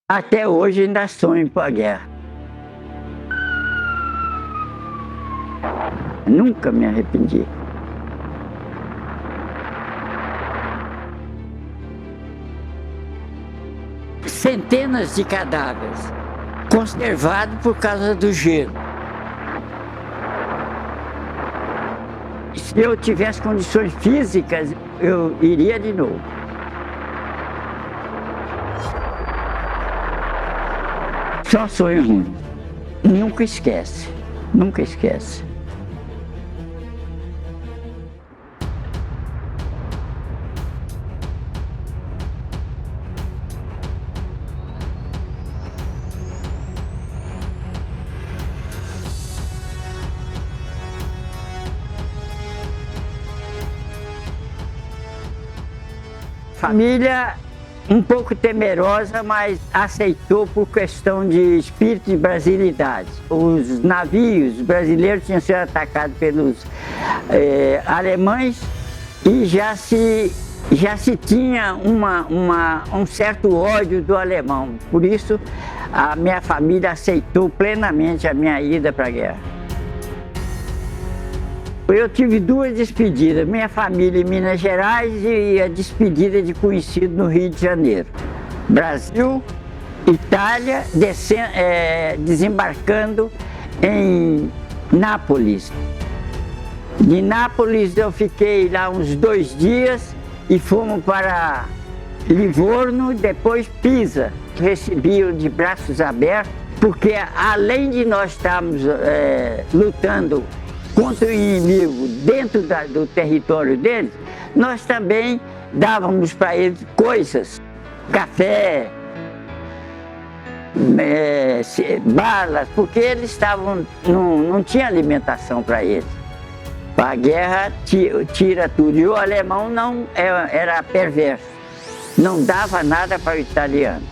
Até hoje ainda sonho com a guerra. Nunca me arrependi. Centenas de cadáveres conservados por causa do gelo. Se eu tivesse condições físicas, eu iria de novo. Só sonho ruim. Nunca esquece. Nunca esquece. Família um pouco temerosa, mas aceitou por questão de espírito de brasilidade. Os navios brasileiros tinham sido atacados pelos alemães e já se tinha um certo ódio do alemão. Por isso, a minha família aceitou plenamente a minha ida para a guerra. Eu tive duas despedidas, minha família em Minas Gerais e a despedida de conhecido no Rio de Janeiro. Brasil, Itália, desembarcando em Nápoles. De Nápoles eu fiquei lá uns 2 dias e fomos para Livorno, depois Pisa. Recebi-o de braços abertos, porque além de nós estarmos lutando contra o inimigo dentro do território deles, nós também dávamos para eles coisas, café, balas, porque eles estavam, não tinha alimentação para eles. A guerra tira tudo, e o alemão não era perverso, não dava nada para o italiano.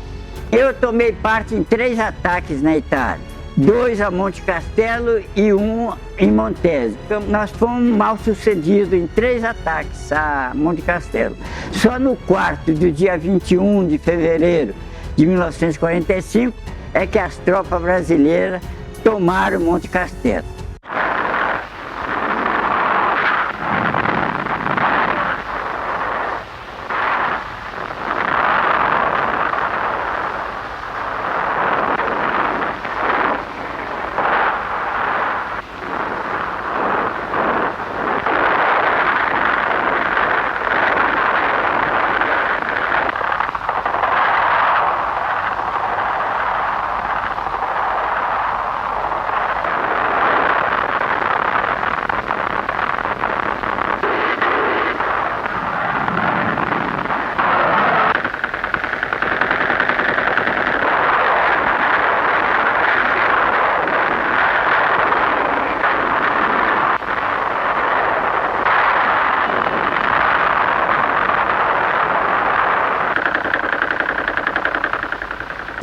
Eu tomei parte em 3 ataques na Itália. 2 a Monte Castelo e 1 em Montese. Nós fomos mal sucedidos em 3 ataques a Monte Castelo. Só no 4º, do dia 21 de fevereiro de 1945, é que as tropas brasileiras tomaram Monte Castelo.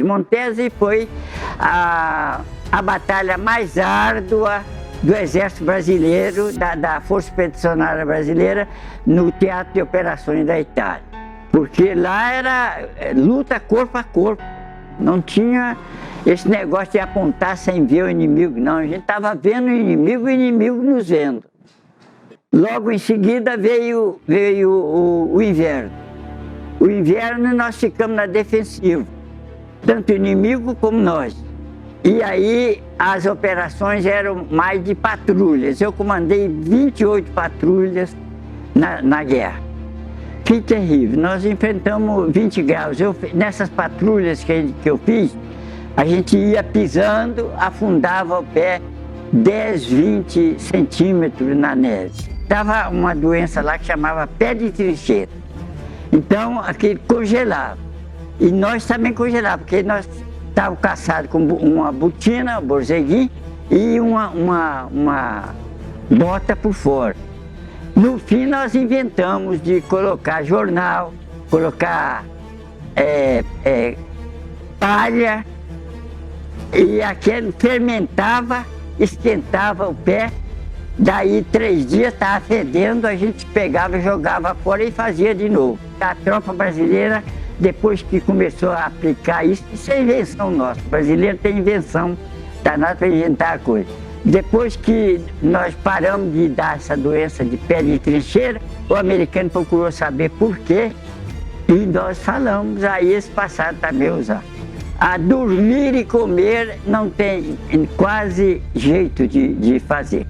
Montese foi a batalha mais árdua do Exército Brasileiro, da Força Expedicionária Brasileira, no Teatro de Operações da Itália. Porque lá era luta corpo a corpo, não tinha esse negócio de apontar sem ver o inimigo, não. A gente estava vendo o inimigo nos vendo. Logo em seguida veio o inverno. O inverno nós ficamos na defensiva, tanto o inimigo como nós. E aí as operações eram mais de patrulhas. Eu comandei 28 patrulhas na guerra. Que terrível, nós enfrentamos 20 graus. Nessas patrulhas que eu fiz, a gente ia pisando, afundava o pé 10, 20 centímetros na neve. Estava uma doença lá que chamava pé de trincheira. Então aquele congelava. E nós também congelávamos, porque nós estávamos caçados com uma botina, um borzeguim, e uma bota por fora. No fim, nós inventamos de colocar jornal, colocar palha, e aquele fermentava, esquentava o pé. Daí 3 dias estava fedendo, a gente pegava, jogava fora e fazia de novo. A tropa brasileira depois que começou a aplicar isso é invenção nossa. O brasileiro tem invenção danada para inventar a coisa. Depois que nós paramos de dar essa doença de pele de trincheira, o americano procurou saber por quê e nós falamos, aí eles passaram também a usar. A dormir e comer não tem quase jeito de fazer.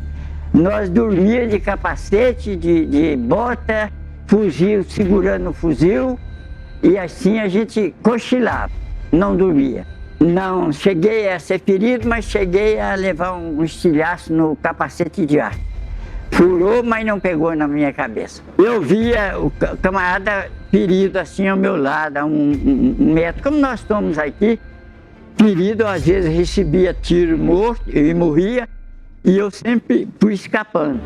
Nós dormíamos de capacete, de bota, fuzil, segurando o fuzil, e assim a gente cochilava, não dormia. Não cheguei a ser ferido, mas cheguei a levar um estilhaço no capacete de ar. Furou, mas não pegou na minha cabeça. Eu via o camarada ferido assim ao meu lado, a um metro, como nós estamos aqui, ferido, às vezes recebia tiro morto e morria, e eu sempre fui escapando.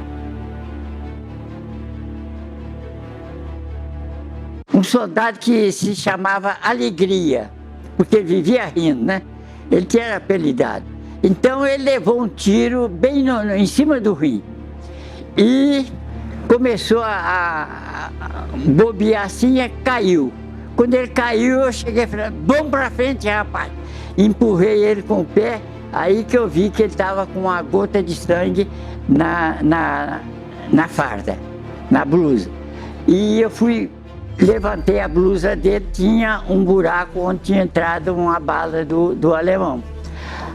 Um soldado que se chamava Alegria, porque ele vivia rindo, né? Ele tinha apelidado. Então ele levou um tiro bem em cima do rim e começou a bobear assim e caiu. Quando ele caiu, eu cheguei falando, vamos pra frente, rapaz. Empurrei ele com o pé, aí que eu vi que ele estava com uma gota de sangue na farda, na blusa. E eu levantei a blusa dele, tinha um buraco onde tinha entrado uma bala do alemão.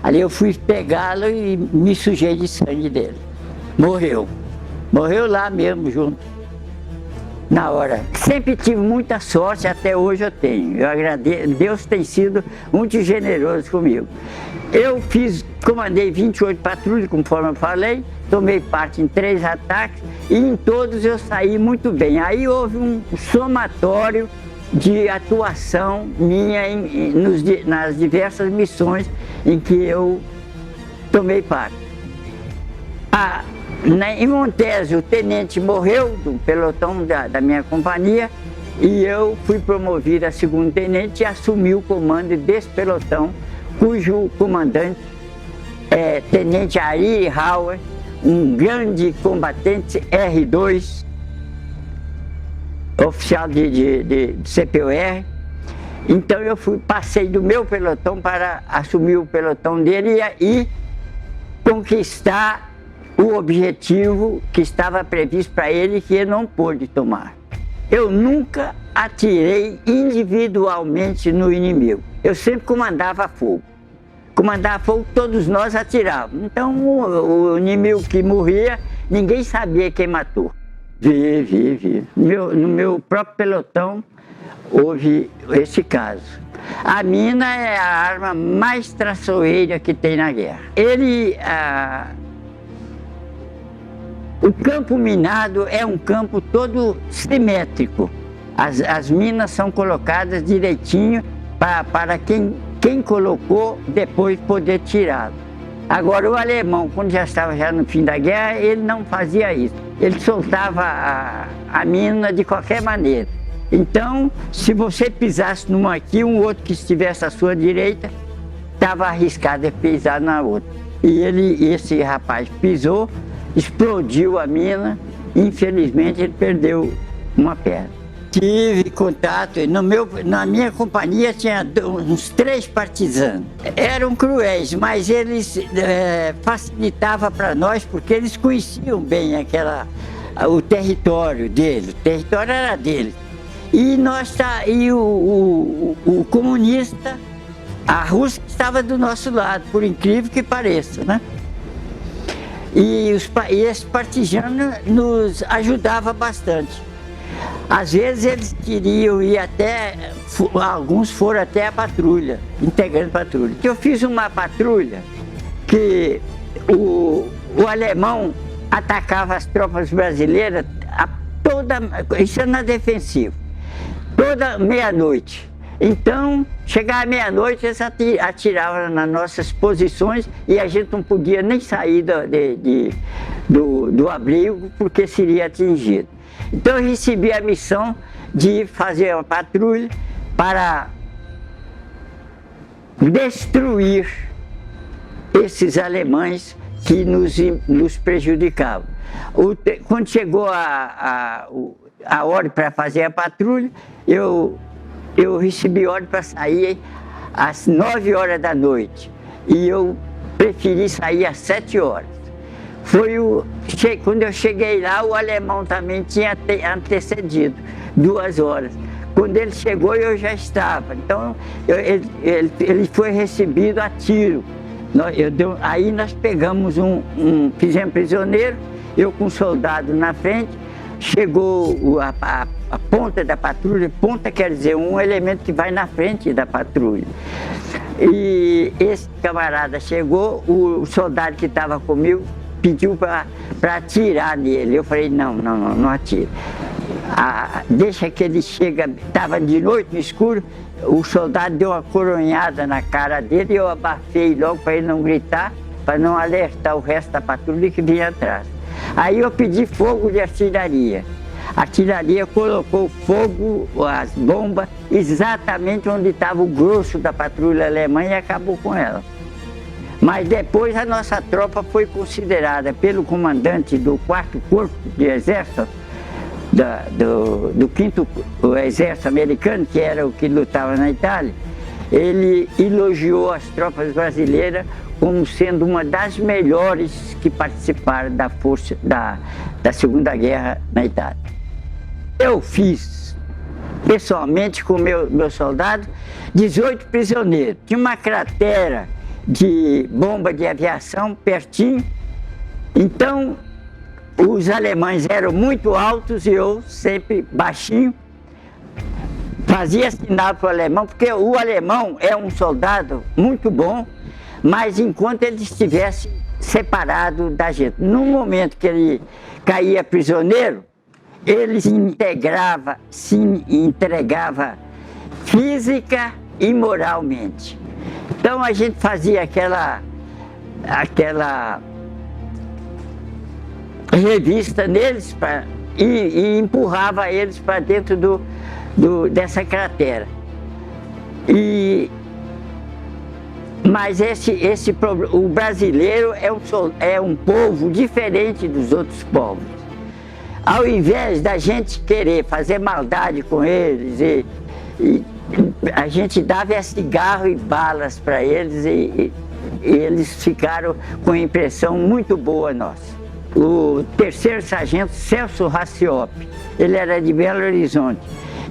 Ali eu fui pegá-lo e me sujei de sangue dele. Morreu. Morreu lá mesmo, junto. Na hora. Sempre tive muita sorte, até hoje eu tenho. Eu agradeço, Deus tem sido muito generoso comigo. Eu comandei 28 patrulhas, conforme eu falei, tomei parte em 3 ataques e em todos eu saí muito bem. Aí houve um somatório de atuação minha nas diversas missões em que eu tomei parte. Em Montese, o tenente morreu do pelotão da minha companhia e eu fui promovido a segundo tenente e assumi o comando desse pelotão, cujo comandante é tenente Ari Hauer, um grande combatente R2, oficial de CPUR. Então eu passei do meu pelotão para assumir o pelotão dele e conquistar o objetivo que estava previsto para ele, que ele não pôde tomar. Eu nunca atirei individualmente no inimigo. Eu sempre comandava fogo. Comandava fogo, todos nós atirávamos. Então o inimigo que morria, ninguém sabia quem matou. Vi. No meu próprio pelotão houve esse caso. A mina é a arma mais traiçoeira que tem na guerra. O campo minado é um campo todo simétrico. As minas são colocadas direitinho para quem colocou depois poder tirá-lo. Agora o alemão, quando já estava no fim da guerra, ele não fazia isso. Ele soltava a mina de qualquer maneira. Então, se você pisasse numa aqui, um outro que estivesse à sua direita, estava arriscado a pisar na outra. E esse rapaz pisou, explodiu a mina, infelizmente ele perdeu uma perna. Tive contato, na minha companhia tinha uns 3 partisanos. Eram cruéis, mas eles facilitavam para nós porque eles conheciam bem o território deles, o território era deles. E o comunista, a Rússia estava do nosso lado, por incrível que pareça, né? E esse partisanos nos ajudava bastante. Às vezes eles queriam ir alguns foram até a patrulha, integrando patrulha. Eu fiz uma patrulha que o alemão atacava as tropas brasileiras isso é na defensiva, toda meia-noite. Então, chegava meia-noite, eles atiravam nas nossas posições e a gente não podia nem sair do abrigo porque seria atingido. Então eu recebi a missão de fazer uma patrulha para destruir esses alemães que nos prejudicavam. Quando chegou a hora para fazer a patrulha, eu eu recebi ordem para sair às 9 horas da noite e eu preferi sair às 7 horas. Quando eu cheguei lá, o alemão também tinha antecedido 2 horas. Quando ele chegou, eu já estava. Então, ele foi recebido a tiro. Aí nós pegamos fizemos prisioneiro, eu com um soldado na frente, chegou a ponta da patrulha, ponta quer dizer um elemento que vai na frente da patrulha. E esse camarada chegou, o soldado que estava comigo pediu para atirar nele. Eu falei, não atira. Deixa que ele chega, estava de noite no escuro, o soldado deu uma coronhada na cara dele e eu abafei logo para ele não gritar, para não alertar o resto da patrulha que vinha atrás. Aí eu pedi fogo de artilharia. A artilharia colocou fogo, as bombas, exatamente onde estava o grosso da patrulha alemã e acabou com ela. Mas depois a nossa tropa foi considerada pelo comandante do 4º Corpo de Exército, do 5º Exército Americano, que era o que lutava na Itália. Ele elogiou as tropas brasileiras como sendo uma das melhores que participaram da força da Segunda Guerra na Itália. Eu fiz, pessoalmente, com meu soldado, 18 prisioneiros. Tinha uma cratera de bomba de aviação pertinho, então os alemães eram muito altos e eu sempre baixinho. Fazia sinal para o alemão, porque o alemão é um soldado muito bom, mas enquanto ele estivesse separado da gente. No momento que ele caía prisioneiro, ele se entregava física e moralmente. Então a gente fazia aquela revista neles e empurrava eles para dentro dessa cratera. Mas o brasileiro é um povo diferente dos outros povos. Ao invés da gente querer fazer maldade com eles, a gente dava cigarro e balas para eles e eles ficaram com uma impressão muito boa nossa. O 3º Sargento Celso Raciop, ele era de Belo Horizonte.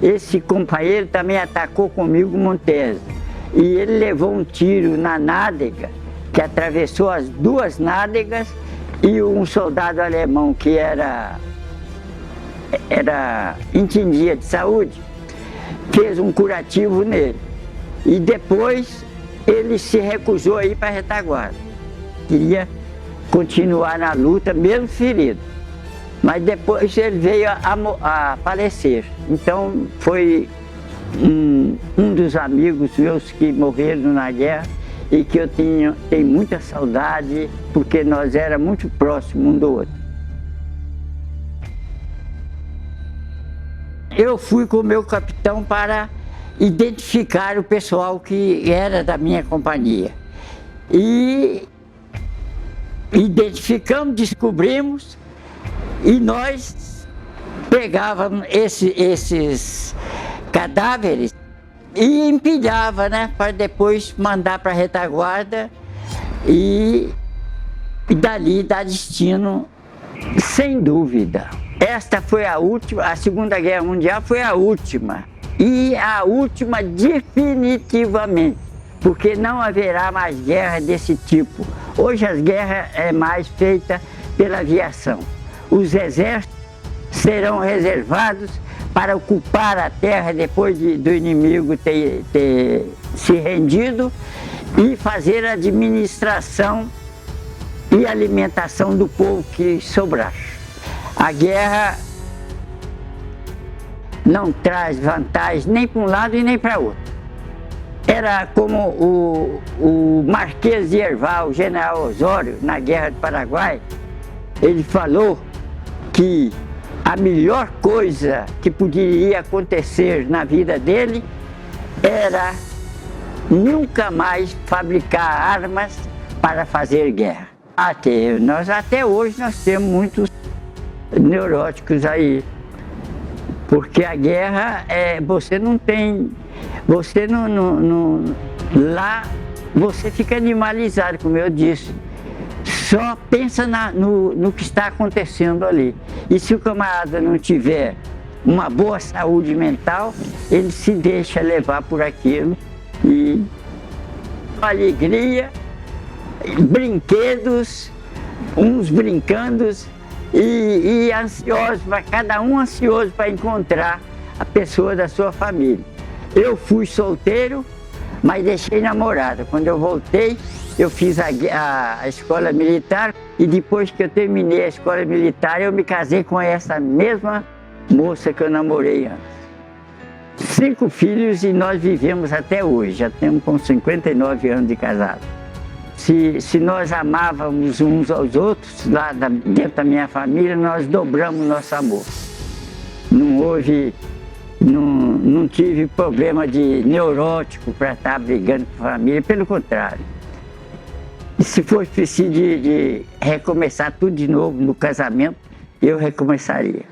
Esse companheiro também atacou comigo Montesa. E ele levou um tiro na nádega, que atravessou as 2 nádegas, e um soldado alemão que entendia de saúde, fez um curativo nele. E depois ele se recusou a ir para a retaguarda. Queria continuar na luta, mesmo ferido. Mas depois ele veio a falecer. Então foi um dos amigos meus que morreram na guerra e que eu tenho muita saudade, porque nós éramos muito próximos um do outro. Eu fui com o meu capitão para identificar o pessoal que era da minha companhia. E identificamos, descobrimos, e nós pegávamos esses cadáveres e empilhava, né, para depois mandar para a retaguarda e dali dar destino, sem dúvida. Esta foi a última, a Segunda Guerra Mundial foi a última, e a última definitivamente, porque não haverá mais guerra desse tipo. Hoje as guerras é mais feita pela aviação. Os exércitos serão reservados para ocupar a terra depois do inimigo ter se rendido e fazer a administração e alimentação do povo que sobrar. A guerra não traz vantagem nem para um lado e nem para outro. Era como o Marquês de Herval, o general Osório, na Guerra do Paraguai, ele falou que a melhor coisa que poderia acontecer na vida dele era nunca mais fabricar armas para fazer guerra. Até hoje nós temos muitos neuróticos aí, porque a guerra você não tem Você lá você fica animalizado, como eu disse. Só pensa no que está acontecendo ali. E se o camarada não tiver uma boa saúde mental, ele se deixa levar por aquilo. E alegria, brinquedos, uns brincando e ansiosos, cada um ansioso para encontrar a pessoa da sua família. Eu fui solteiro, mas deixei namorada. Quando eu voltei, eu fiz a escola militar e depois que eu terminei a escola militar, eu me casei com essa mesma moça que eu namorei antes. 5 filhos e nós vivemos até hoje, já temos com 59 anos de casado. Se nós amávamos uns aos outros, lá dentro da minha família, nós dobramos nosso amor. Não tive problema de neurótico para estar brigando com a família, pelo contrário. E se fosse preciso de recomeçar tudo de novo no casamento, eu recomeçaria.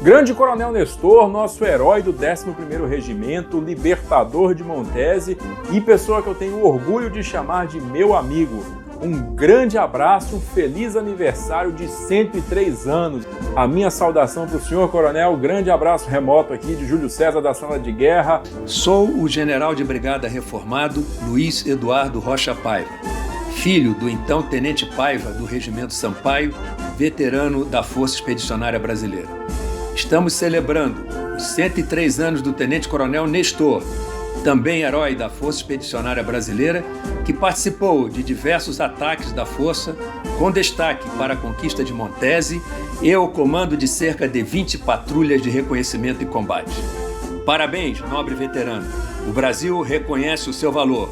Grande Coronel Nestor, nosso herói do 11º Regimento, libertador de Montese e pessoa que eu tenho orgulho de chamar de meu amigo. Um grande abraço, um feliz aniversário de 103 anos. A minha saudação para o senhor, coronel, grande abraço remoto aqui de Júlio César da Sala de Guerra. Sou o general de brigada reformado Luiz Eduardo Rocha Paiva, filho do então Tenente Paiva do Regimento Sampaio, veterano da Força Expedicionária Brasileira. Estamos celebrando os 103 anos do Tenente Coronel Nestor, também herói da Força Expedicionária Brasileira, que participou de diversos ataques da Força, com destaque para a conquista de Montese e o comando de cerca de 20 patrulhas de reconhecimento e combate. Parabéns, nobre veterano! O Brasil reconhece o seu valor.